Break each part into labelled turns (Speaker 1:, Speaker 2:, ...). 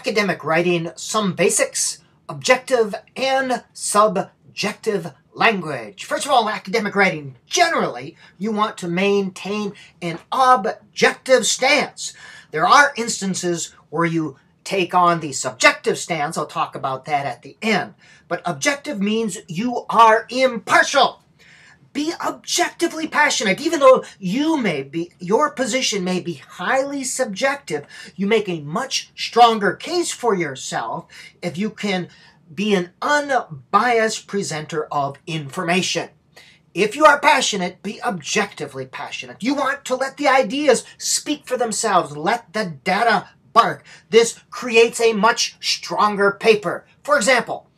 Speaker 1: academic writing, some basics, objective and subjective language. First of all, academic writing, generally, you want to maintain an objective stance. There are instances where you take on the subjective stance. I'll talk about that at the end. But objective means you are impartial. Be objectively passionate. Even though your position may be highly subjective, you make a much stronger case for yourself if you can be an unbiased presenter of information. If you are passionate, be objectively passionate. You want to let the ideas speak for themselves. Let the data bark. This creates a much stronger paper. For example,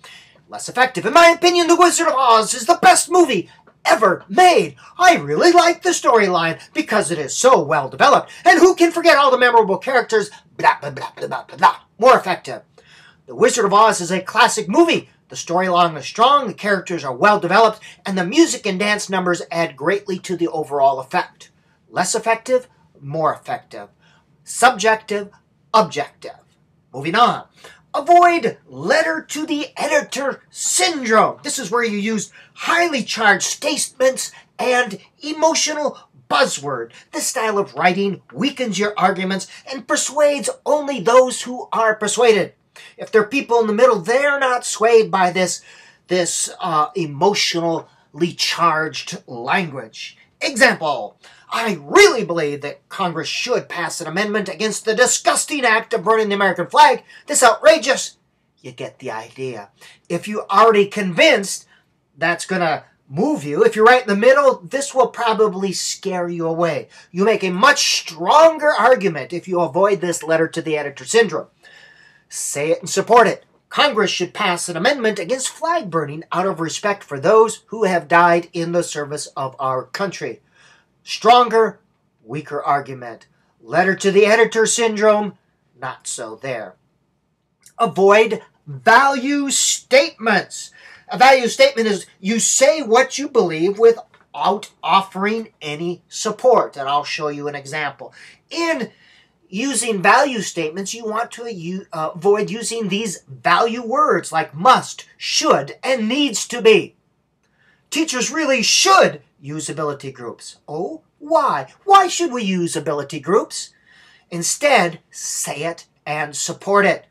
Speaker 1: less effective. In my opinion, The Wizard of Oz is the best movie ever made. I really like the storyline because it is so well developed. And who can forget all the memorable characters? Blah, blah, blah, blah, blah, blah. More effective. The Wizard of Oz is a classic movie. The storyline is strong, the characters are well developed, and the music and dance numbers add greatly to the overall effect. Less effective, more effective. Subjective, objective. Moving on. Avoid letter to the editor syndrome. This is where you use highly charged statements and emotional buzzword. This style of writing weakens your arguments and persuades only those who are persuaded. If there are people in the middle, they're not swayed by this emotionally charged language. Example, I really believe that Congress should pass an amendment against the disgusting act of burning the American flag. This outrageous. You get the idea. If you're already convinced, that's going to move you. If you're right in the middle, this will probably scare you away. You make a much stronger argument if you avoid this letter to the editor syndrome. Say it and support it. Congress should pass an amendment against flag burning out of respect for those who have died in the service of our country. Stronger, weaker argument. Letter to the editor syndrome, not so there. Avoid value statements. A value statement is you say what you believe without offering any support. And I'll show you an example. In using value statements, you want to avoid using these value words like must, should, and needs to be. Teachers really should use ability groups. Oh, why? Why should we use ability groups? Instead, say it and support it.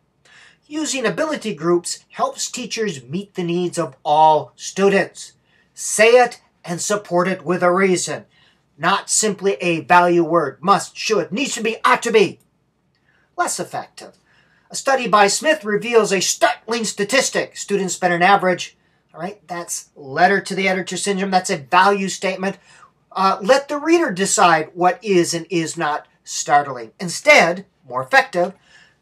Speaker 1: Using ability groups helps teachers meet the needs of all students. Say it and support it with a reason. Not simply a value word. Must, should, needs to be, ought to be. Less effective. A study by Smith reveals a startling statistic. Students spend an average, all right, that's letter to the editor syndrome. That's a value statement. Let the reader decide what is and is not startling. Instead, more effective,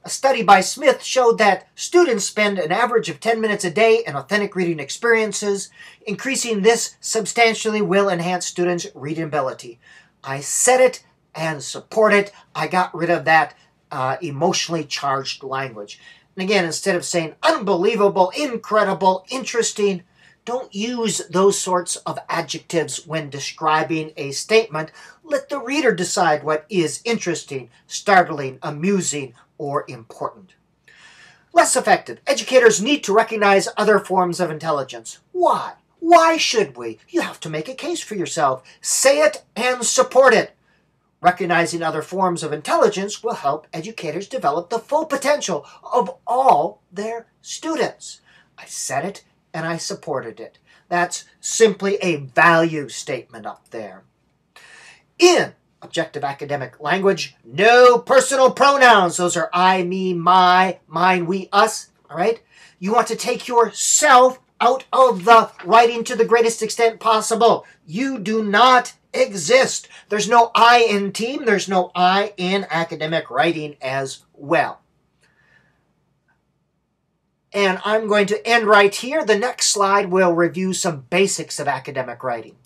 Speaker 1: a study by Smith showed that students spend an average of 10 minutes a day in authentic reading experiences. Increasing this substantially will enhance students' reading ability. I said it and support it. I got rid of that emotionally charged language. And again, instead of saying unbelievable, incredible, interesting, don't use those sorts of adjectives when describing a statement. Let the reader decide what is interesting, startling, amusing, or important. Less effective. Educators need to recognize other forms of intelligence. Why? Why should we? You have to make a case for yourself. Say it and support it. Recognizing other forms of intelligence will help educators develop the full potential of all their students. I said it and I supported it. That's simply a value statement up there. In objective academic language, no personal pronouns. Those are I, me, my, mine, we, us. All right? You want to take yourself out of the writing to the greatest extent possible. You do not exist. There's no I in team. There's no I in academic writing as well. And I'm going to end right here. The next slide will review some basics of academic writing.